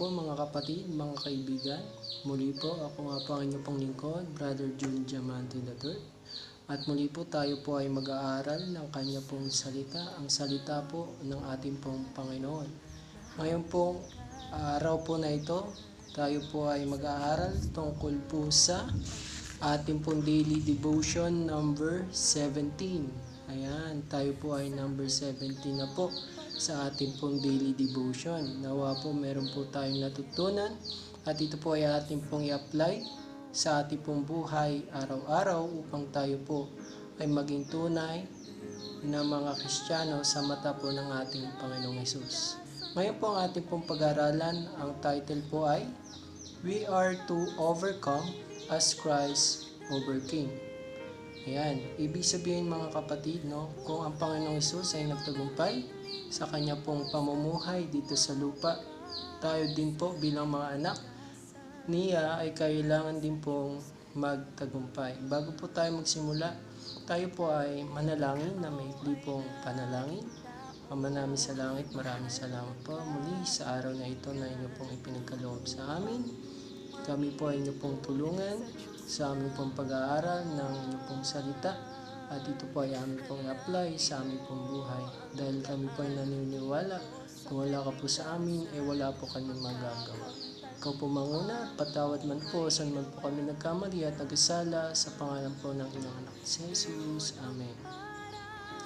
po mga kapatid, mga kaibigan. Muli po ako nga po ang inyong pong lingkod, Brother June Diamante III. At muli po tayo po ay mag-aaral ng kanya pong salita, ang salita po ng ating pong Panginoon. Ngayon pong araw po na ito, tayo po ay mag-aaral tungkol po sa ating pong daily devotion number 17. Ayan, tayo po ay number 17 na po sa ating pong daily devotion. Nawa po meron po tayong natutunan at ito po ay ating pong i-apply sa ating pong buhay araw-araw upang tayo po ay maging tunay na mga Kristiyano sa mata po ng ating Panginoong Hesus. Ngayon po ang ating pong pag-aralan, ang title po ay We Are to Overcome as Christ Overcame. Ayan, ibig sabihin mga kapatid, no, kung ang Panginoong Hesus ay nagtagumpay sa kanya pong pamumuhay dito sa lupa, tayo din po bilang mga anak niya ay kailangan din pong magtagumpay. Bago po tayo magsimula, tayo po ay manalangin na may pong panalangin. Ama namin sa langit, maraming salamat po muli sa araw na ito na inyo pong ipinagkaloob sa amin. Kami po ay inyo pong tulungan sa aming pong pag-aaral ng inyo pong salita at ito po ay aming pong i-apply sa aming pong buhay. Dahil kami po ay naniniwala kung wala ka po sa amin, wala po kami magagawa. Ikaw po manguna, patawad man po saan man po kami nagkamali at nagkasala sa pangalan po ng inyong anak si Jesus. Amen.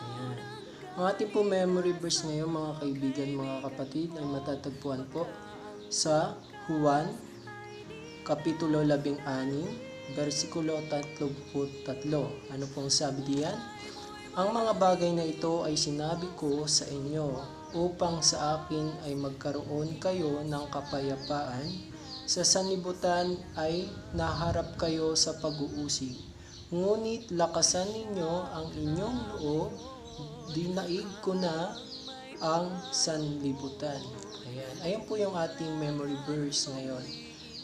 Ayan. Ang ating po memory verse ngayon mga kaibigan, mga kapatid ay matatagpuan po sa Juan Kapitulo 16, versikulo 33. Ano pong sabi diyan? Ang mga bagay na ito ay sinabi ko sa inyo upang sa akin ay magkaroon kayo ng kapayapaan. Sa sanlibutan ay naharap kayo sa pag-uusig. Ngunit lakasan ninyo ang inyong loob, dinaig ko na ang sanlibutan. Ayan po yung ating memory verse ngayon.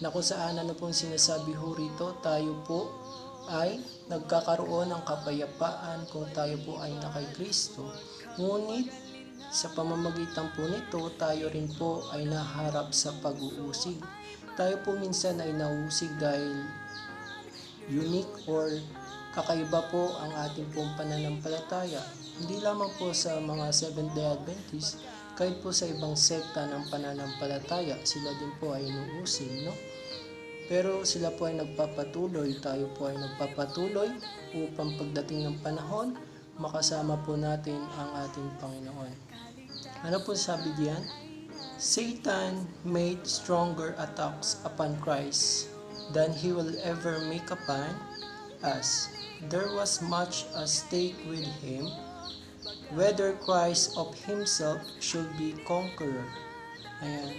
Na kung saan ano pong sinasabi ho rito, tayo po ay nagkakaroon ng kapayapaan kung tayo po ay na kay Kristo. Ngunit sa pamamagitan po nito, tayo rin po ay naharap sa pag-uusig. Tayo po minsan ay nausig dahil unique or kakaiba po ang ating pong pananampalataya. Hindi lamang po sa mga Seventh-day Adventists, kahit po sa ibang sekta ng pananampalataya, sila din po ay inuusig, no? Pero sila po ay nagpapatuloy, tayo po ay nagpapatuloy upang pagdating ng panahon, makasama po natin ang ating Panginoon. Ano po sabi diyan? Satan made stronger attacks upon Christ than he will ever make upon us. There was much at stake with him, whether Christ of himself should be conqueror. Ayan.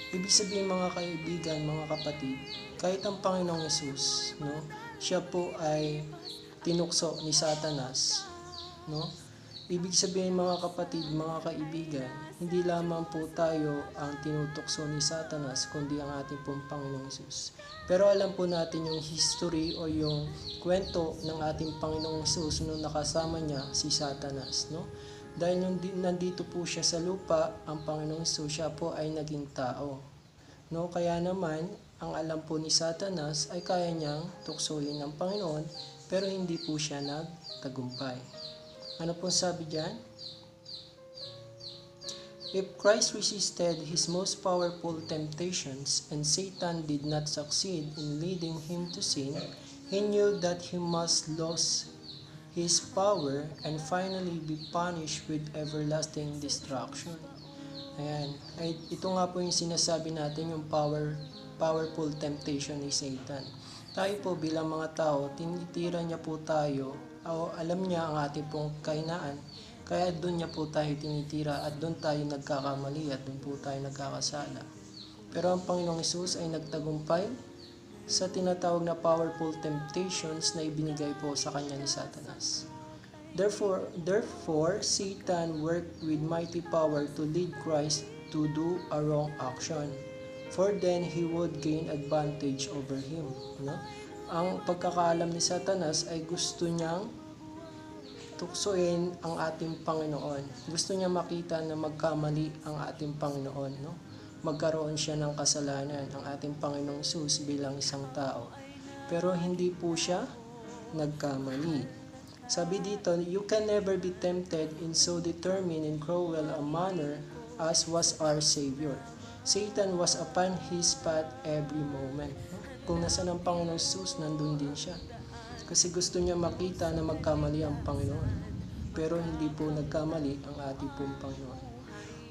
Ibig sabihin mga kaibigan, mga kapatid, kahit ang Panginoong Hesus, no, siya po ay tinukso ni Satanas, no? Ibig sabihin mga kapatid, mga kaibigan, hindi lamang po tayo ang tinutukso ni Satanas, kundi ang ating pong Panginoong Hesus. Pero alam po natin yung history o yung kwento ng ating Panginoong Hesus nung nakasama niya si Satanas, no? Dahil nung nandito po siya sa lupa, ang Panginoong Hesus, siya po ay naging tao. No? Kaya naman, ang alam po ni Satanas ay kaya niyang tuksohin ng Panginoon, pero hindi po siya nagtagumpay. Ano po sabi diyan? If Christ resisted his most powerful temptations and Satan did not succeed in leading him to sin, he knew that he must lose his power and finally be punished with everlasting destruction. Ayan. Ito nga po yung sinasabi natin, yung powerful temptation ni Satan. Tayo po bilang mga tao, tinitira niya po tayo, o alam niya ang ating pong kahinaan, kaya doon niya po tayo tinitira at doon tayo nagkakamali at doon po tayo nagkakasala. Pero ang Panginoong Hesus ay nagtagumpay sa tinatawag na powerful temptations na ibinigay po sa kanya ni Satanas. Therefore, Satan worked with mighty power to lead Christ to do a wrong action, for then he would gain advantage over him. No? Ang pagkakaalam ni Satanas ay gusto niyang tuksoin ang ating Panginoon. Gusto niya makita na magkamali ang ating Panginoon, no? magkaroon siya ng kasalanan, ang ating Panginoong Hesus bilang isang tao. Pero hindi po siya nagkamali. Sabi dito, you can never be tempted in so determined and cruel a manner as was our Savior. Satan was upon his path every moment. Kung nasaan ang Panginoong Hesus, nandun din siya. Kasi gusto niya makita na magkamali ang Panginoon. Pero hindi po nagkamali ang ating pong Panginoon.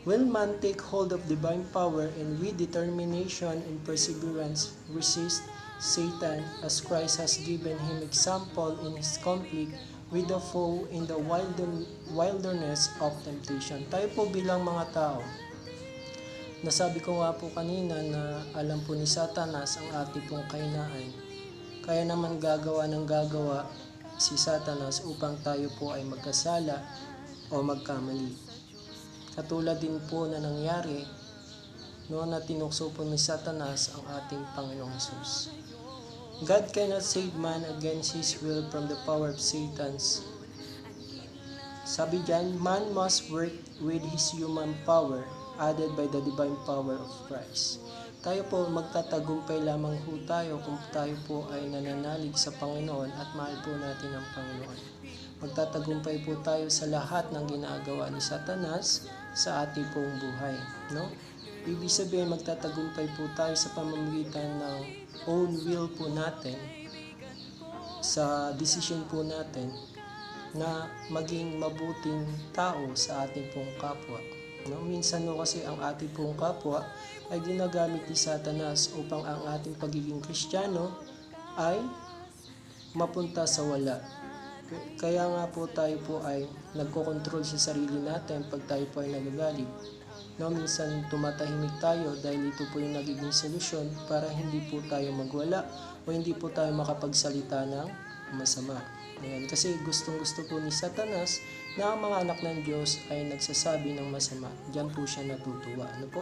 Will man take hold of divine power and with determination and perseverance resist Satan as Christ has given him example in his conflict with the foe in the wilderness of temptation. Tayo po bilang mga tao, nasabi ko nga po kanina na alam po ni Satanas ang ating pong kahinaan. Kaya naman gagawa si Satanas upang tayo po ay magkasala o magkamali. Katulad din po na nangyari noon na tinukso po ni Satanas ang ating Panginoong Hesus. God cannot save man against his will from the power of Satan's. Sabi diyan, man must work with his human power added by the divine power of Christ. Tayo po magtatagumpay lamang po tayo kung tayo po ay nananalig sa Panginoon at mahal po natin ang Panginoon. Magtatagumpay po tayo sa lahat ng ginagawa ni Satanas sa ating pong buhay, no? Ibig sabihin, magtatagumpay po tayo sa pamamagitan ng own will po natin, sa decision po natin na maging mabuting tao sa ating pong kapwa. No? Minsan no, kasi ang ating pong kapwa ay ginagamit ni Satanas upang ang ating pagiging Kristiyano ay mapunta sa wala. Kaya nga po tayo po ay nagkokontrol sa sarili natin pag tayo po ay nagagalit. No, minsan tumatahimik tayo dahil ito po yung nagiging solusyon para hindi po tayo magwala o hindi po tayo makapagsalita ng masama. Ayan, kasi gustong-gusto po ni Satanas na ang mga anak ng Diyos ay nagsasabi ng masama. Diyan po siya natutuwa. Ano po?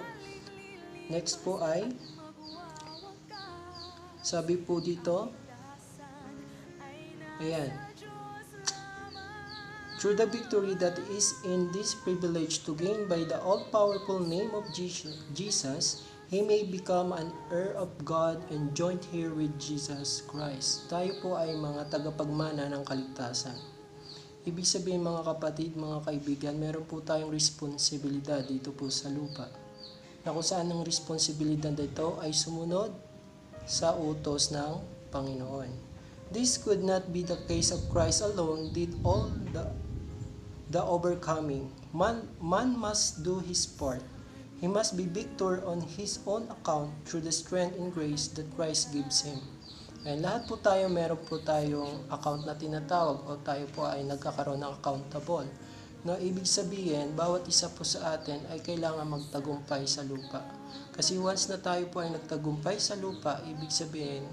Next po ay, sabi po dito, ayan, through the victory that is in this privilege to gain by the all-powerful name of Jesus, he may become an heir of God and joint heir with Jesus Christ. Tayo po ay mga tagapagmana ng kaligtasan. Ibig sabihin mga kapatid, mga kaibigan, meron po tayong responsibilidad dito po sa lupa. Na kung saan ang responsibilidad dito ay sumunod sa utos ng Panginoon. This could not be the case of Christ alone did all the overcoming. Man must do his part. He must be victor on his own account through the strength and grace that Christ gives him. And lahat po tayo, meron po tayong account na tinatawag o tayo po ay nagkakaroon ng accountable. No, ibig sabihin, bawat isa po sa atin ay kailangan magtagumpay sa lupa. Kasi once na tayo po ay nagtagumpay sa lupa, ibig sabihin,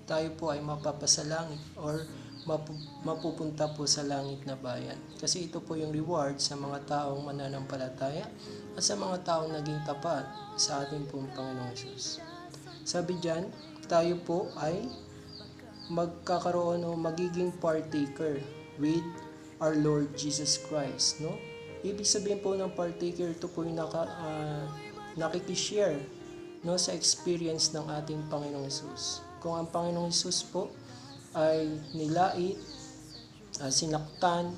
tayo po ay mapapasalangit or mapupunta po sa langit na bayan. Kasi ito po yung reward sa mga taong mananampalataya at sa mga taong naging tapat sa ating pong Panginoong Hesus. Sabi diyan, tayo po ay magkakaroon o magiging partaker with our Lord Jesus Christ, no? Ibig sabihin po ng partaker, ito po yung nakikishare, no, sa experience ng ating Panginoong Hesus. Kung ang Panginoong Hesus po ay nilait, sinaktan,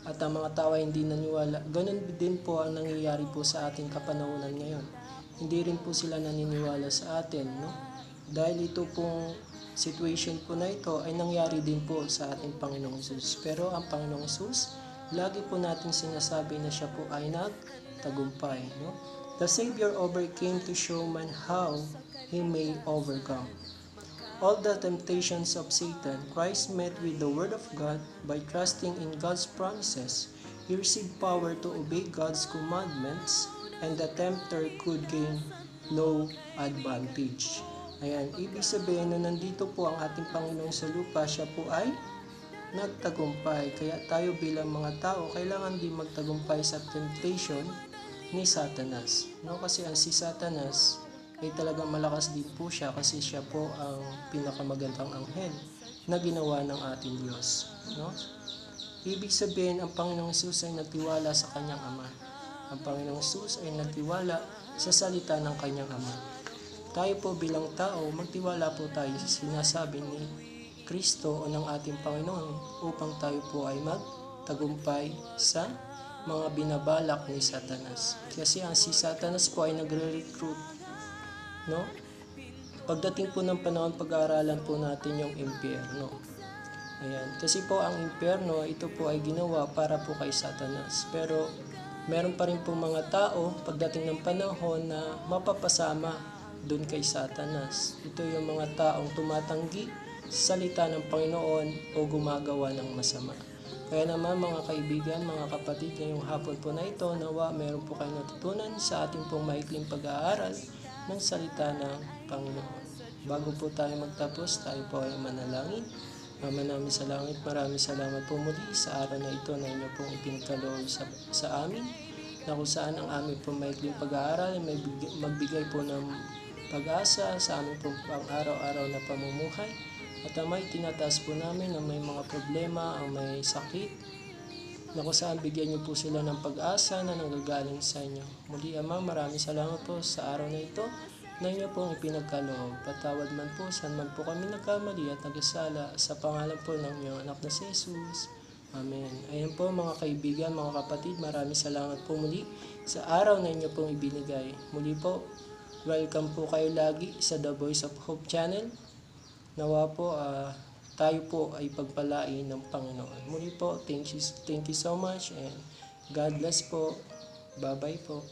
at ang mga tao ay hindi naniwala, ganun din po ang nangyayari po sa ating kapanahunan ngayon. Hindi rin po sila naniniwala sa atin, no? Dahil ito pong situation po na ito ay nangyari din po sa ating Panginoong Hesus. Pero ang Panginoong Hesus, lagi po natin sinasabi na siya po ay nagtagumpay, no? The Savior overcame to show man how he may overcome all the temptations of Satan. Christ met with the Word of God by trusting in God's promises. He received power to obey God's commandments, and the tempter could gain no advantage. Ayan, ibig sabihin na nandito po ang ating Panginoon sa lupa, siya po ay nagtagumpay. Kaya tayo bilang mga tao, kailangan din magtagumpay sa temptation ni Satanas. No? Kasi ang si Satanas ay talagang malakas din po siya kasi siya po ang pinakamagandang anghel na ginawa ng ating Diyos. No? Ibig sabihin, ang Panginoong Hesus ay nagtiwala sa kanyang Ama. Ang Panginoong Jesus ay nagtiwala sa salita ng kanyang Ama. Tayo po bilang tao, magtiwala po tayo sa sinasabi ni Kristo o ng ating Panginoon upang tayo po ay magtagumpay sa mga binabalak ni Satanas. Kasi ang si Satanas po ay nagre-recruit, no? Pagdating po ng panahon, pag-aaralan po natin yung impyerno. Ayan. Kasi po ang impyerno, ito po ay ginawa para po kay Satanas. Pero meron pa rin po mga tao pagdating ng panahon na mapapasama doon kay Satanas. Ito yung mga taong tumatanggi sa salita ng Panginoon o gumagawa ng masama. Kaya naman mga kaibigan, mga kapatid, ngayong hapon po na ito, nawa meron po kayong natutunan sa ating pong maikling pag-aaral ng salita ng Panginoon. Bago po tayo magtapos, tayo po ay manalangin. Ama namin sa langit, maraming salamat po muli sa araw na ito na inyo pong ipinagkaloob sa amin, na kung saan ang aming pong maikling pag-aaral ay magbigay po ng pag-asa sa aming pong pang-araw-araw na pamumuhay. At Ama, tinataas po namin na may mga problema, ang may sakit, na kung saan bigyan niyo po sila ng pag-asa na nanggagaling sa inyo. Muli Ama, maraming salamat po sa araw na ito na inyo pong ipinagkaloob. Patawad man po saan man po kami nagkamali at nagasala, sa pangalan po ng iyong anak na si Jesus. Amen. Ayan po mga kaibigan, mga kapatid, maraming salamat po muli sa araw na inyo pong ibinigay. Muli po, welcome po kayo lagi sa The Voice of Hope channel. Nawa po tayo po ay pagpalain ng Panginoon. Muli po, thank you so much and God bless po. Bye-bye po.